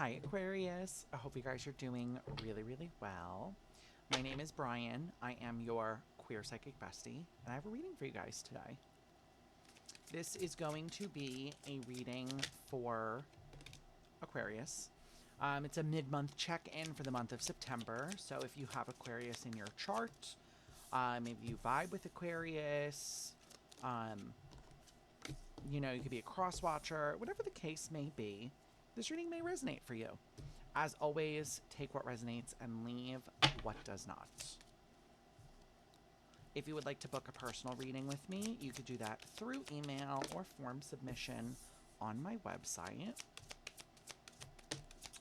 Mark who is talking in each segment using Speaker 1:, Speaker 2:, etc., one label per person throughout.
Speaker 1: Hi, Aquarius. I hope you guys are doing really, really well. My name is Brian. I am your queer psychic bestie, and I have a reading for you guys today. This is going to be a reading for Aquarius. It's a mid-month check-in for the month of September. So if you have Aquarius in your chart, maybe you vibe with Aquarius, you could be a cross-watcher, whatever the case may be, this reading may resonate for you. As always, take what resonates and leave what does not. If you would like to book a personal reading with me, you could do that through email or form submission on my website.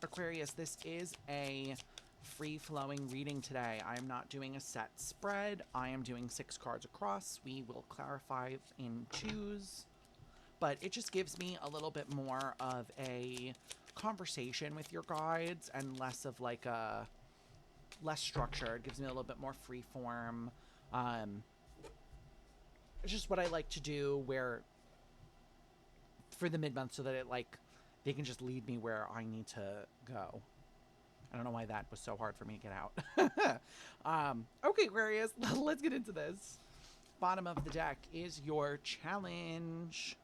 Speaker 1: Aquarius, this is a free-flowing reading today. I am not doing a set spread. I am doing 6 cards across. We will clarify and choose. But it just gives me a little bit more of a conversation with your guides and less of like a less structure. It gives me a little bit more free form. It's just what I like to do where for the mid-month so that they can just lead me where I need to go. I don't know why that was so hard for me to get out. Okay, Aquarius, let's get into this. Bottom of the deck is your challenge.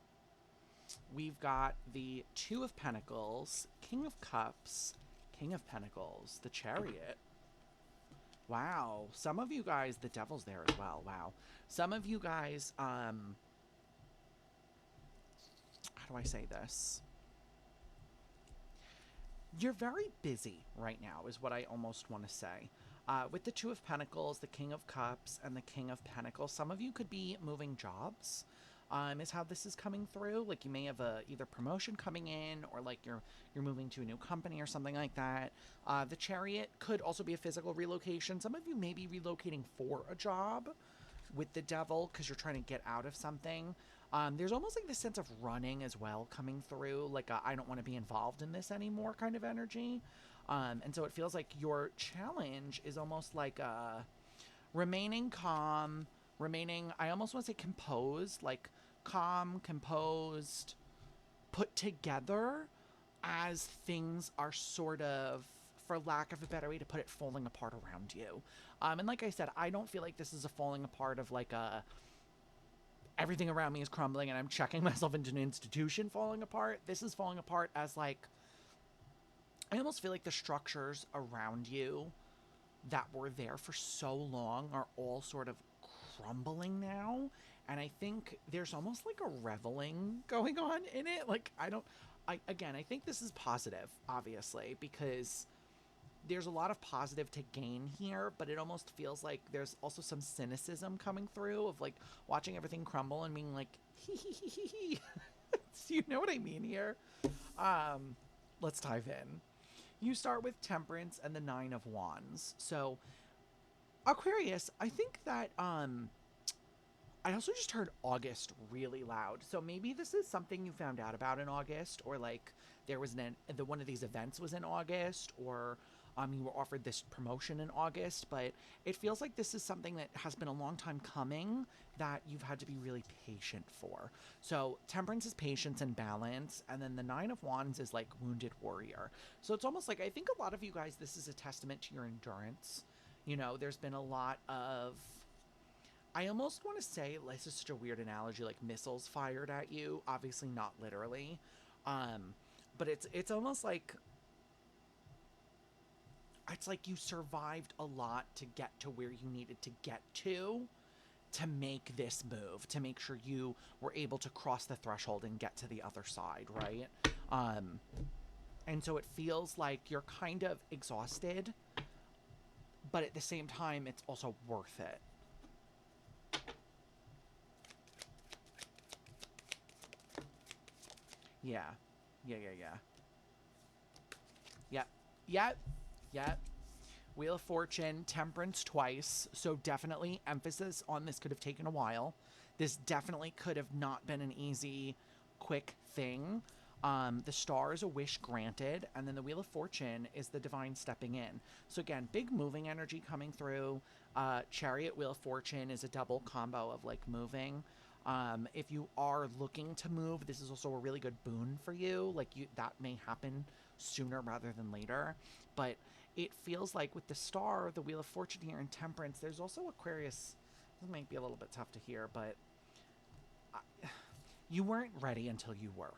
Speaker 1: We've got the Two of Pentacles, King of Cups, King of Pentacles, the Chariot. Wow. Some of you guys, the Devil's there as well. Wow. Some of you guys, how do I say this? You're very busy right now is what I almost want to say. With the Two of Pentacles, the King of Cups, and the King of Pentacles, some of you could be moving jobs. Is how this is coming through. Like you may have either promotion coming in or like you're moving to a new company or something like that. The Chariot could also be a physical relocation. Some of you may be relocating for a job with the Devil because you're trying to get out of something. There's almost like this sense of running as well coming through, like I don't want to be involved in this anymore kind of energy. And so it feels like your challenge is almost like remaining calm, I almost want to say composed, like calm, composed, put together as things are sort of, for lack of a better way to put it, falling apart around you. And like I said, I don't feel like this is a falling apart of like everything around me is crumbling and I'm checking myself into an institution falling apart. This is falling apart as like, I almost feel like the structures around you that were there for so long are all sort of crumbling now. And I think there's almost like a reveling going on in it. Like, I think this is positive, obviously, because there's a lot of positive to gain here, but it almost feels like there's also some cynicism coming through of like watching everything crumble and being like, hee. You know what I mean here? Let's dive in. You start with Temperance and the Nine of Wands. So, Aquarius, I think that, I also just heard August really loud. So maybe this is something you found out about in August, or like there was one of these events was in August, or you were offered this promotion in August, but it feels like this is something that has been a long time coming that you've had to be really patient for. So Temperance is patience and balance, and then the Nine of Wands is like wounded warrior. So it's almost like, I think a lot of you guys, this is a testament to your endurance. You know, there's been a lot of, I almost want to say, this is such a weird analogy, like missiles fired at you. Obviously not literally. But it's almost like, it's like you survived a lot to get to where you needed to get to make this move, to make sure you were able to cross the threshold and get to the other side, right? And so it feels like you're kind of exhausted, but at the same time, it's also worth it. Yeah. Yep. Wheel of Fortune, Temperance twice. So definitely emphasis on this could have taken a while. This definitely could have not been an easy, quick thing. The Star is a wish granted, and then the Wheel of Fortune is the divine stepping in. So again, big moving energy coming through. Chariot, Wheel of Fortune is a double combo of like moving. If you are looking to move, this is also a really good boon for you. Like, that may happen sooner rather than later. But it feels like with the Star, the Wheel of Fortune here, and Temperance, there's also Aquarius. This might be a little bit tough to hear, but you weren't ready until you were.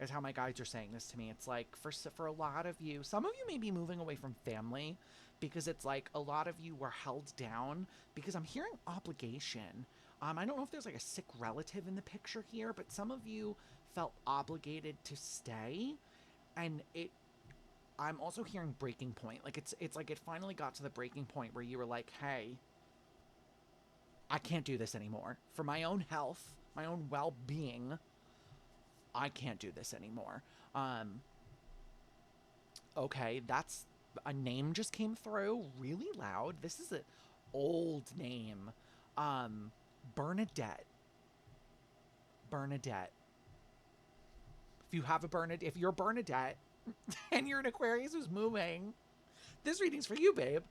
Speaker 1: Is how my guides are saying this to me. It's like for a lot of you, some of you may be moving away from family because it's like a lot of you were held down because I'm hearing obligation. I don't know if there's like a sick relative in the picture here, but some of you felt obligated to stay, and I'm also hearing breaking point. Like it's like it finally got to the breaking point where you were like, hey, I can't do this anymore. For my own health, my own well-being, I can't do this anymore. Okay, that's a name just came through really loud. This is an old name. Bernadette. Bernadette. If you're Bernadette and you're an Aquarius who's moving, this reading's for you, babe.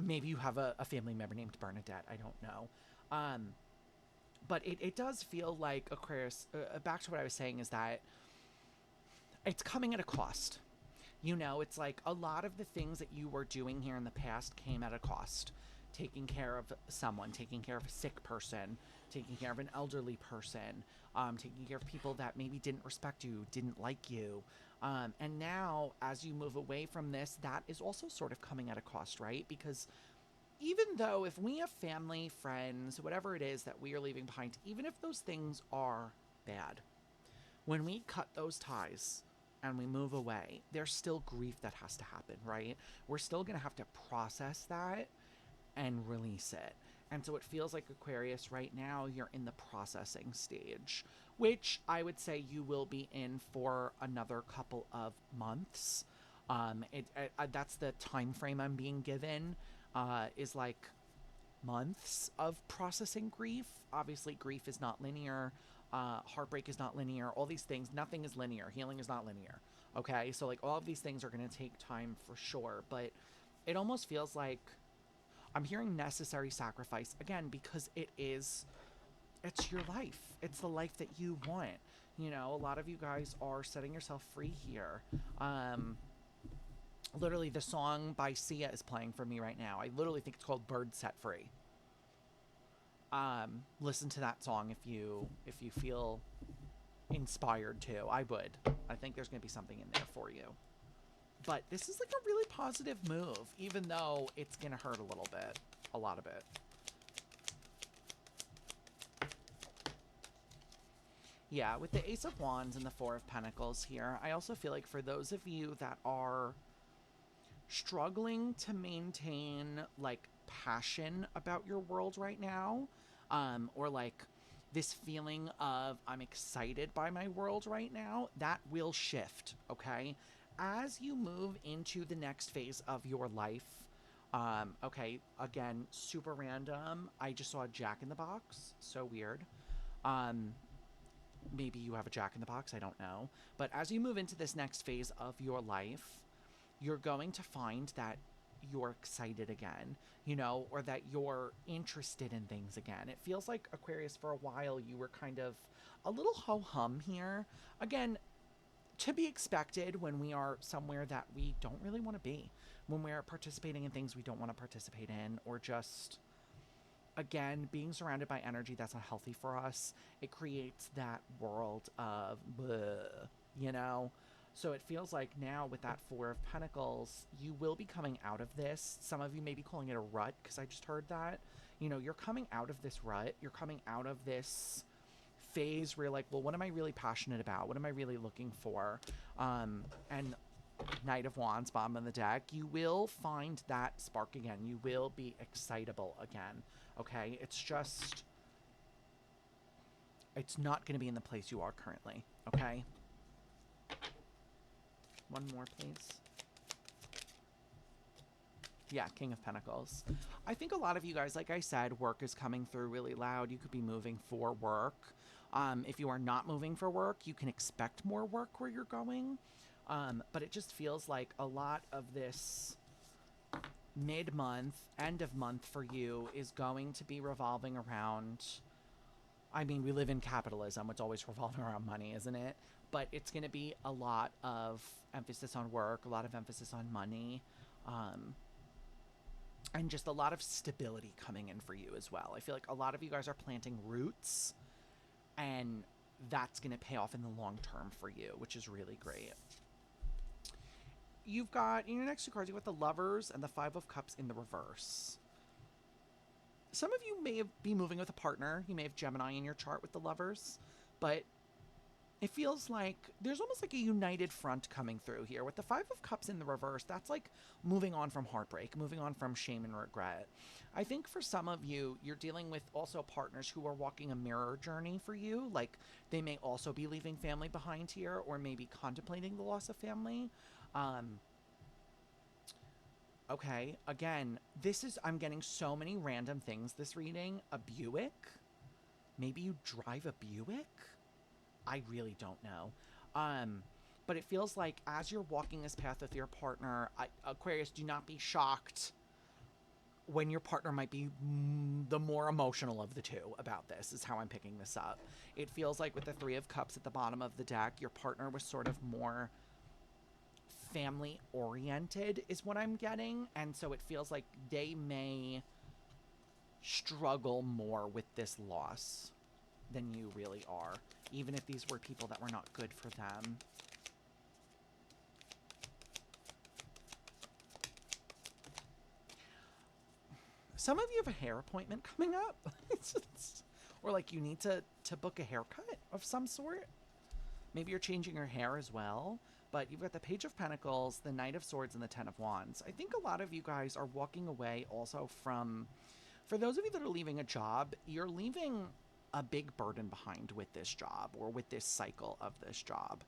Speaker 1: Maybe you have a family member named Bernadette. I don't know. But it does feel like Aquarius, back to what I was saying, is that it's coming at a cost. You know, it's like a lot of the things that you were doing here in the past came at a cost. Taking care of someone, taking care of a sick person, taking care of an elderly person, taking care of people that maybe didn't respect you, didn't like you. And now, as you move away from this, that is also sort of coming at a cost, right? Because even though if we have family, friends, whatever it is that we are leaving behind, even if those things are bad, when we cut those ties and we move away, there's still grief that has to happen, right? We're still going to have to process that and release it. And so it feels like Aquarius right now, you're in the processing stage, which I would say you will be in for another couple of months. That's the time frame I'm being given, is like months of processing grief. Obviously, grief is not linear. Heartbreak is not linear. All these things, nothing is linear. Healing is not linear. Okay, so like all of these things are going to take time for sure, but it almost feels like I'm hearing necessary sacrifice again because it's your life. It's the life that you want. You know, a lot of you guys are setting yourself free here. Literally, the song by Sia is playing for me right now. I literally think it's called "Bird Set Free." Listen to that song if you feel inspired to. I would. I think there's going to be something in there for you. But this is like a really positive move, even though it's going to hurt a little bit. A lot of it. Yeah, with the Ace of Wands and the Four of Pentacles here, I also feel like for those of you that are struggling to maintain, like, passion about your world right now, or, like, this feeling of I'm excited by my world right now, that will shift, okay? As you move into the next phase of your life, okay, again, super random. I just saw a Jack in the Box. So weird. Maybe you have a Jack in the Box. I don't know. But as you move into this next phase of your life, you're going to find that you're excited again, you know, or that you're interested in things again. It feels like Aquarius, for a while, you were kind of a little ho-hum here. Again, to be expected when we are somewhere that we don't really want to be, when we're participating in things we don't want to participate in, or just, again, being surrounded by energy that's not healthy for us. It creates that world of bleh, you know? So it feels like now with that Four of Pentacles, you will be coming out of this. Some of you may be calling it a rut, because I just heard that. You know, you're coming out of this rut. You're coming out of this phase where you're like, well, what am I really passionate about? What am I really looking for? And Knight of Wands, bottom of the deck, you will find that spark again. You will be excitable again, okay? It's just, it's not going to be in the place you are currently, okay? One more, please. Yeah, King of Pentacles. I think a lot of you guys, like I said, work is coming through really loud. You could be moving for work. If you are not moving for work, you can expect more work where you're going. But it just feels like a lot of this mid-month, end of month for you is going to be revolving around, I mean, we live in capitalism. It's always revolving around money, isn't it? But it's going to be a lot of emphasis on work, a lot of emphasis on money, um, and just a lot of stability coming in for you as well. I feel like a lot of you guys are planting roots, and that's going to pay off in the long term for you, which is really great. You've got, in your next two cards, you've got the Lovers and the Five of Cups in the reverse. Some of you may be moving with a partner. You may have Gemini in your chart with the Lovers, but it feels like there's almost like a united front coming through here. With the Five of Cups in the reverse, that's like moving on from heartbreak, moving on from shame and regret. I think for some of you, you're dealing with also partners who are walking a mirror journey for you. Like, they may also be leaving family behind here, or maybe contemplating the loss of family. Okay, again, I'm getting so many random things this reading. A Buick? Maybe you drive a Buick? I really don't know. But it feels like as you're walking this path with your partner, Aquarius, do not be shocked when your partner might be the more emotional of the two about this, is how I'm picking this up. It feels like with the Three of Cups at the bottom of the deck, your partner was sort of more family oriented is what I'm getting, and so it feels like they may struggle more with this loss than you really are, even if these were people that were not good for them. Some of you have a hair appointment coming up. Or like you need to book a haircut of some sort. Maybe you're changing your hair as well. But you've got the Page of Pentacles, the Knight of Swords, and the Ten of Wands. I think a lot of you guys are walking away also from, for those of you that are leaving a job, you're leaving a big burden behind with this job, or with this cycle of this job.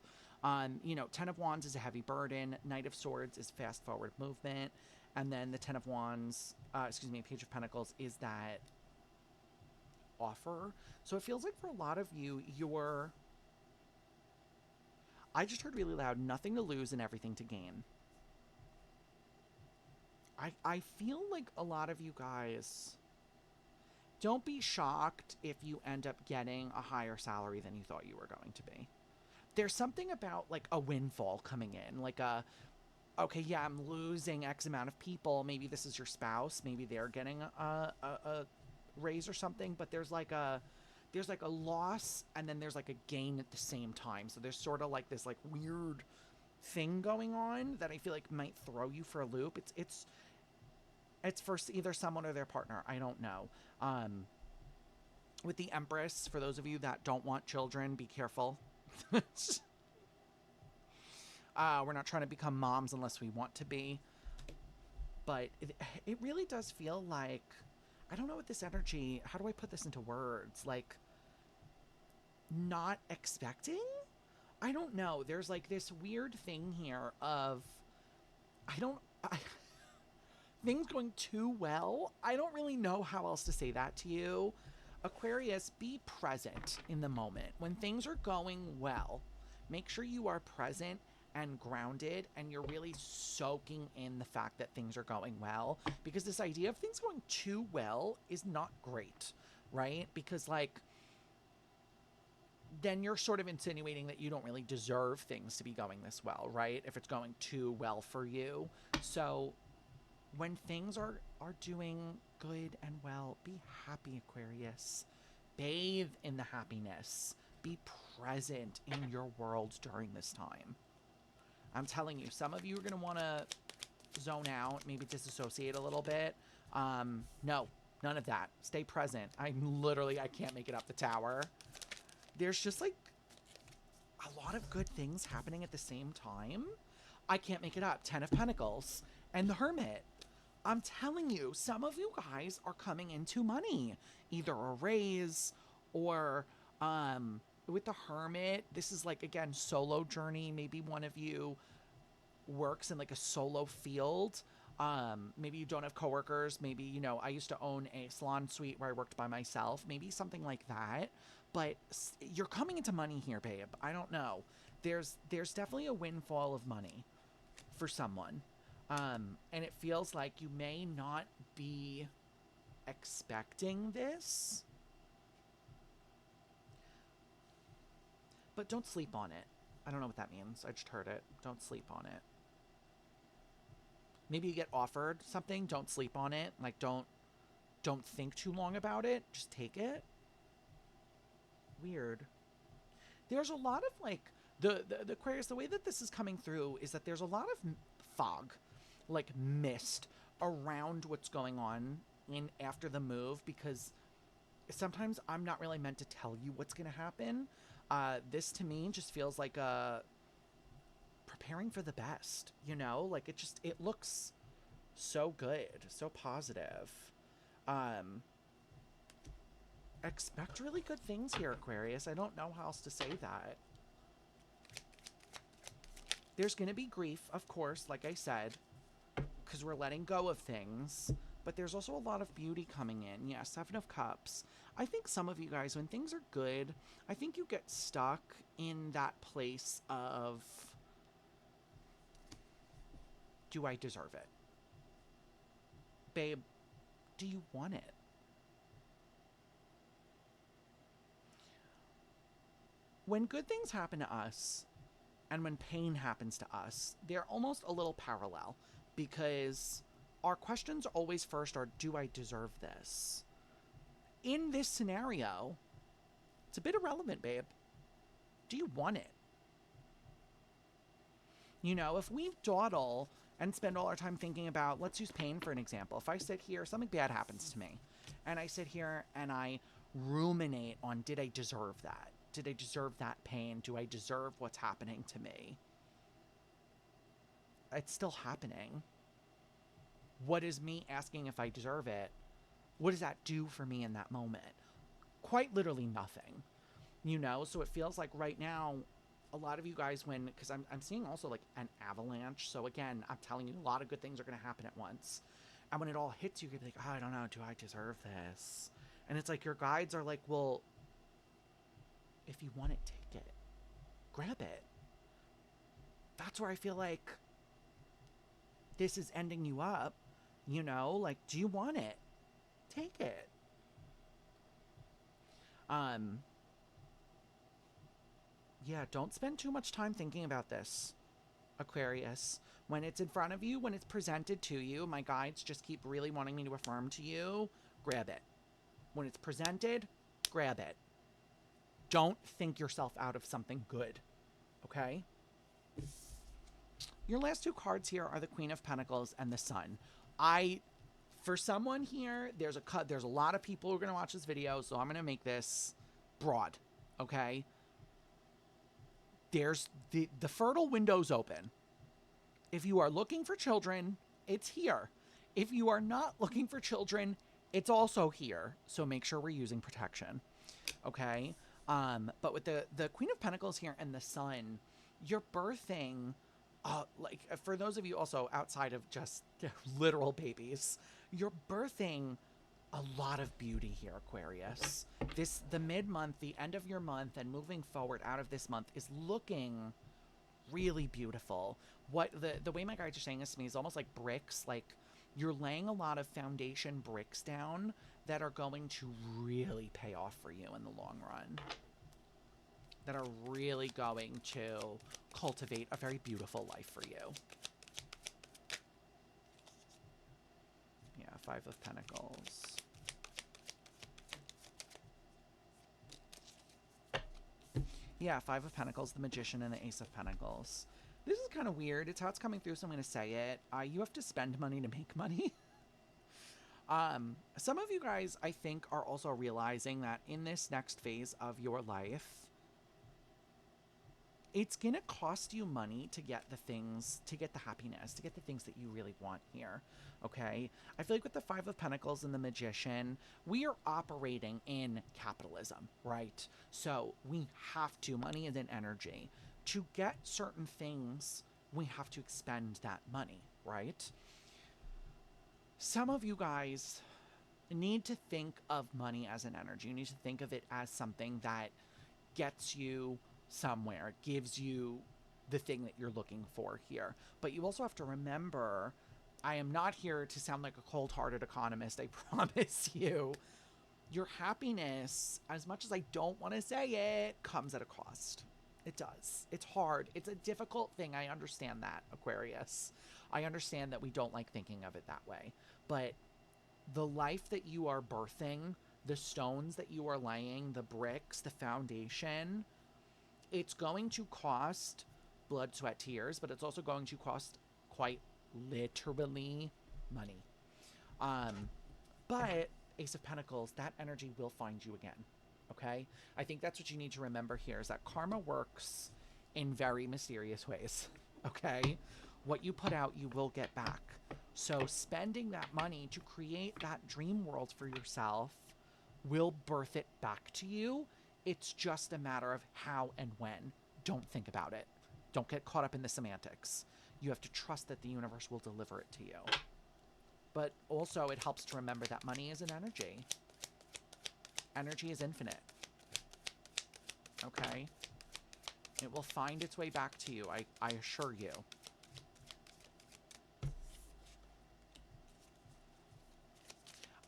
Speaker 1: You know, Ten of Wands is a heavy burden. Knight of Swords is fast forward movement. And then the Ten of Wands, Page of Pentacles is that offer. So it feels like for a lot of you, I just heard really loud, nothing to lose and everything to gain. I feel like a lot of you guys, don't be shocked if you end up getting a higher salary than you thought you were going to be. There's something about like a windfall coming in, like okay, yeah, I'm losing X amount of people. Maybe this is your spouse. Maybe they're getting a raise or something, but there's like a loss, and then there's like a gain at the same time. So there's sort of like this like weird thing going on that I feel like might throw you for a loop. It's for either someone or their partner. I don't know. With the Empress, for those of you that don't want children, be careful. We're not trying to become moms unless we want to be. But it really does feel like, I don't know what this energy, how do I put this into words? Like, not expecting? I don't know. There's like this weird thing here of, things going too well. I don't really know how else to say that to you. Aquarius, be present in the moment. When things are going well, make sure you are present and grounded, and you're really soaking in the fact that things are going well, because this idea of things going too well is not great, right? Because like, then you're sort of insinuating that you don't really deserve things to be going this well, right? If it's going too well for you. So when things are doing good and well, be happy, Aquarius. Bathe in the happiness. Be present in your world during this time. I'm telling you, some of you are going to want to zone out, maybe disassociate a little bit. No, none of that. Stay present. I can't make it up the tower. There's just like a lot of good things happening at the same time. I can't make it up. 10 of Pentacles and the Hermit. I'm telling you, some of you guys are coming into money, either a raise or, with the Hermit, this is like, again, solo journey. Maybe one of you works in like a solo field. Maybe you don't have coworkers. Maybe, you know, I used to own a salon suite where I worked by myself. Maybe something like that. But you're coming into money here, babe. I don't know. There's definitely a windfall of money for someone. And it feels like you may not be expecting this, but don't sleep on it. I don't know what that means. I just heard it. Don't sleep on it. Maybe you get offered something, don't sleep on it. Like, don't think too long about it. Just take it. Weird. There's a lot of, like, the Aquarius, the way that this is coming through is that there's a lot of fog, like mist around what's going on in after the move, because sometimes I'm not really meant to tell you what's going to happen. This to me just feels like a preparing for the best, you know? Like, it looks so good, so positive. Expect really good things here, Aquarius. I don't know how else to say that. There's going to be grief, of course, like I said, because we're letting go of things. But there's also a lot of beauty coming in. Yeah, Seven of Cups. I think some of you guys, when things are good, I think you get stuck in that place of, do I deserve it? Babe, do you want it? When good things happen to us, and when pain happens to us, they're almost a little parallel, because our questions always first are, do I deserve this? In this scenario, it's a bit irrelevant, babe. Do you want it? You know, if we dawdle and spend all our time thinking about, let's use pain for an example. If I sit here, something bad happens to me, and I sit here and I ruminate on, did I deserve that? Did I deserve that pain? Do I deserve what's happening to me? It's still happening. What is me asking if I deserve it? What does that do for me in that moment? Quite literally nothing, you know? So it feels like right now, a lot of you guys, because I'm seeing also like an avalanche. So again, I'm telling you, a lot of good things are going to happen at once. And when it all hits you, you're like, oh, I don't know, do I deserve this? And it's like your guides are like, well, if you want it, take it. Grab it. That's where I feel like this is ending you up, you know? Like, do you want it? Take it. Yeah, don't spend too much time thinking about this, Aquarius. When it's in front of you, when it's presented to you, my guides just keep really wanting me to affirm to you, grab it. When it's presented, grab it. Don't think yourself out of something good, okay? Your last two cards here are the Queen of Pentacles and the Sun. For someone here, there's a lot of people who are going to watch this video, so I'm going to make this broad, okay? There's the fertile window's open. If you are looking for children, it's here. If you are not looking for children, it's also here. So make sure we're using protection, okay? But with the Queen of Pentacles here and the Sun, you're birthing, like, for those of you also outside of just literal babies, you're birthing a lot of beauty here, Aquarius. The mid-month, the end of your month, and moving forward out of this month is looking really beautiful. What the way my guides are saying this to me is almost like bricks. Like, you're laying a lot of foundation bricks down that are going to really pay off for you in the long run. That are really going to cultivate a very beautiful life for you. Yeah, Five of Pentacles. Yeah, Five of Pentacles, the Magician, and the Ace of Pentacles. This is kind of weird. It's how it's coming through, so I'm going to say it. You have to spend money to make money. Some of you guys, I think, are also realizing that in this next phase of your life, it's going to cost you money to get the things, to get the happiness, to get the things that you really want here, okay? I feel like with the Five of Pentacles and the Magician, we are operating in capitalism, right? So we have to, money is an energy. To get certain things, we have to expend that money, right? Some of you guys need to think of money as an energy. You need to think of it as something that gets you somewhere, gives you the thing that you're looking for here. But you also have to remember, I am not here to sound like a cold-hearted economist, I promise you. Your happiness, as much as I don't want to say it, comes at a cost. It does. It's hard. It's a difficult thing. I understand that, Aquarius. I understand that we don't like thinking of it that way. But the life that you are birthing, the stones that you are laying, the bricks, the foundation, it's going to cost blood, sweat, tears, but it's also going to cost quite literally money. But Ace of Pentacles, that energy will find you again. Okay? I think that's what you need to remember here, is that karma works in very mysterious ways. Okay? What you put out, you will get back. So spending that money to create that dream world for yourself will birth it back to you. It's just a matter of how and when. Don't think about it. Don't get caught up in the semantics. You have to trust that the universe will deliver it to you. But also, it helps to remember that money is an energy. Energy is infinite. Okay? It will find its way back to you, I assure you.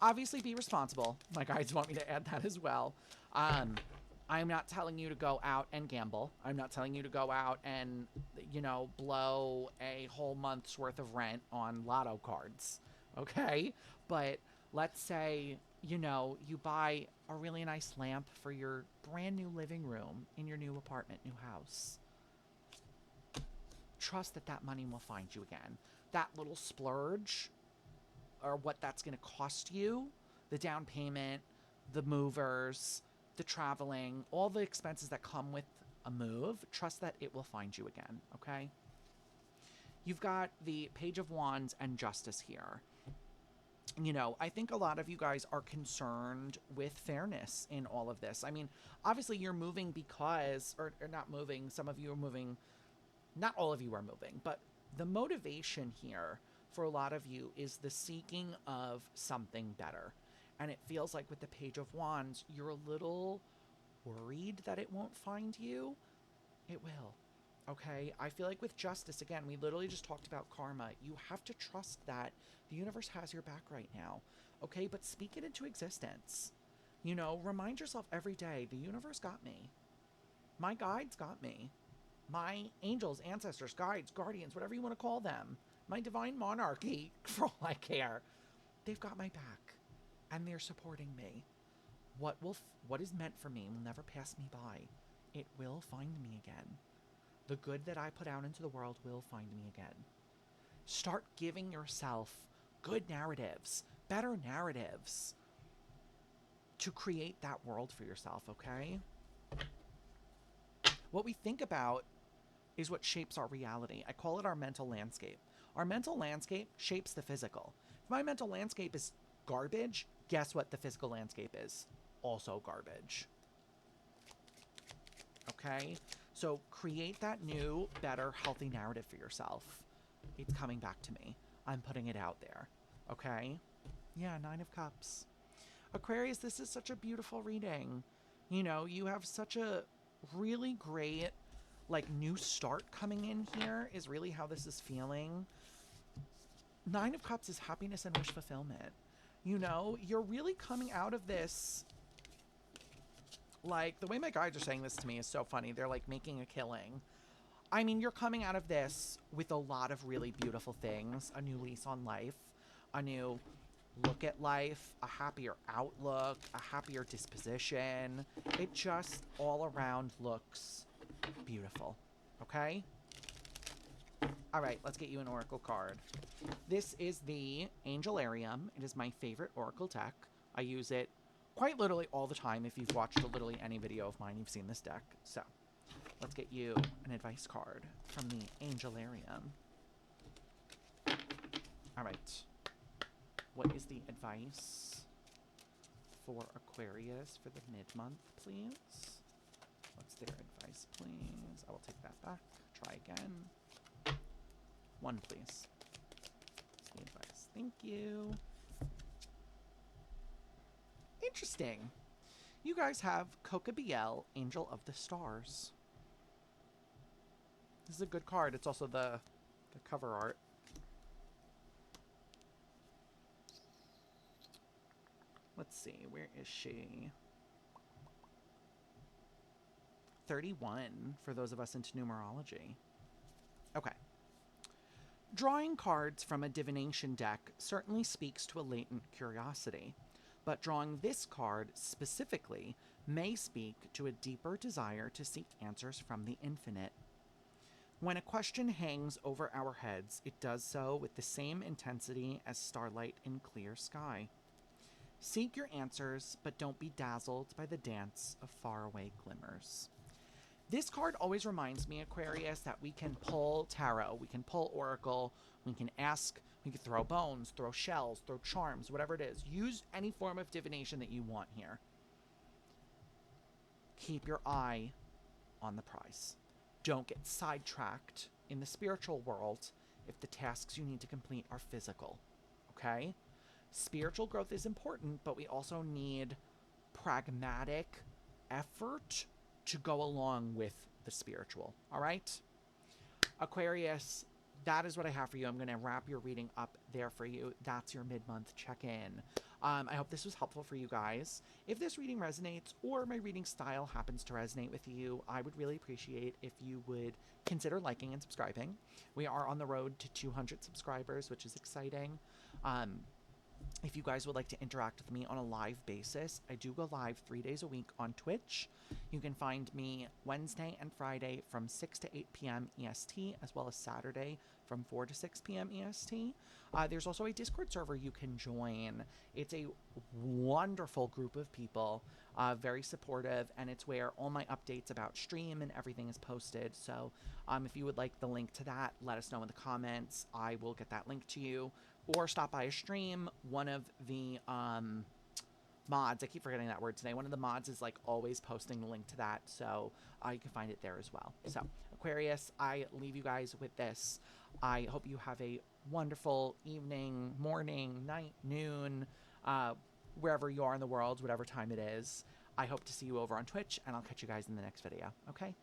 Speaker 1: Obviously, be responsible. My guides want me to add that as well. I'm not telling you to go out and gamble. I'm not telling you to go out and, you know, blow a whole month's worth of rent on lotto cards. Okay? But let's say, you know, you buy a really nice lamp for your brand new living room in your new apartment, new house. Trust that that money will find you again. That little splurge, or what that's going to cost you, the down payment, the movers, the traveling, all the expenses that come with a move, trust that it will find you again, okay? You've got the Page of Wands and Justice here. You know, I think a lot of you guys are concerned with fairness in all of this. I mean, obviously you're moving because, or not moving, some of you are moving, not all of you are moving, but the motivation here for a lot of you is the seeking of something better. And it feels like with the Page of Wands, you're a little worried that it won't find you. It will. Okay? I feel like with Justice, again, we literally just talked about karma. You have to trust that the universe has your back right now. Okay? But speak it into existence. You know, remind yourself every day, the universe got me. My guides got me. My angels, ancestors, guides, guardians, whatever you want to call them. My divine monarchy, for all I care. They've got my back. And they're supporting me. What is meant for me will never pass me by. It will find me again. The good that I put out into the world will find me again. Start giving yourself good narratives, better narratives, to create that world for yourself, okay? What we think about is what shapes our reality. I call it our mental landscape. Our mental landscape shapes the physical. If my mental landscape is garbage, guess what the physical landscape is? Also garbage. Okay? So create that new, better, healthy narrative for yourself. It's coming back to me. I'm putting it out there. Okay? Yeah, 9 of Cups. Aquarius, this is such a beautiful reading. You know, you have such a really great, like, new start coming in here is really how this is feeling. 9 of Cups is happiness and wish fulfillment. You know, you're really coming out of this, like, the way my guides are saying this to me is so funny. They're, like, making a killing. I mean, you're coming out of this with a lot of really beautiful things. A new lease on life. A new look at life. A happier outlook. A happier disposition. It just all around looks beautiful. Okay? All right, let's get you an oracle card. This is the Angelarium. It is my favorite oracle deck. I use it quite literally all the time. If you've watched literally any video of mine, you've seen this deck. So let's get you an advice card from the Angelarium. All right. What is the advice for Aquarius for the mid-month, please? What's their advice, please? I will take that back. Try again. 1, please. That's the advice. Thank you. Interesting. You guys have Coca Biel, Angel of the Stars. This is a good card. It's also the cover art. Let's see. Where is she? 31 for those of us into numerology. Okay. Drawing cards from a divination deck certainly speaks to a latent curiosity, but drawing this card specifically may speak to a deeper desire to seek answers from the infinite. When a question hangs over our heads, it does so with the same intensity as starlight in clear sky. Seek your answers, but don't be dazzled by the dance of faraway glimmers. This card always reminds me, Aquarius, that we can pull tarot, we can pull oracle, we can ask, we can throw bones, throw shells, throw charms, whatever it is. Use any form of divination that you want here. Keep your eye on the prize. Don't get sidetracked in the spiritual world if the tasks you need to complete are physical, okay? Spiritual growth is important, but we also need pragmatic effort to go along with the spiritual, all right? Aquarius, that is what I have for you. I'm going to wrap your reading up there for you. That's your mid-month check-in. I hope this was helpful for you guys. If this reading resonates or my reading style happens to resonate with you, I would really appreciate if you would consider liking and subscribing. We are on the road to 200 subscribers, which is exciting. If you guys would like to interact with me on a live basis, I do go live 3 days a week on Twitch. You can find me Wednesday and Friday from 6 to 8 p.m. EST, as well as Saturday from 4 to 6 p.m. EST. There's also a Discord server you can join. It's a wonderful group of people, very supportive, and it's where all my updates about stream and everything is posted. So if you would like the link to that, let us know in the comments. I will get that link to you. Or stop by a stream. One of the mods, I keep forgetting that word today, one of the mods is like always posting the link to that, so you can find it there as well. So Aquarius, I leave you guys with this. I hope you have a wonderful evening, morning, night, noon, wherever you are in the world, whatever time it is. I hope to see you over on Twitch, and I'll catch you guys in the next video. Okay,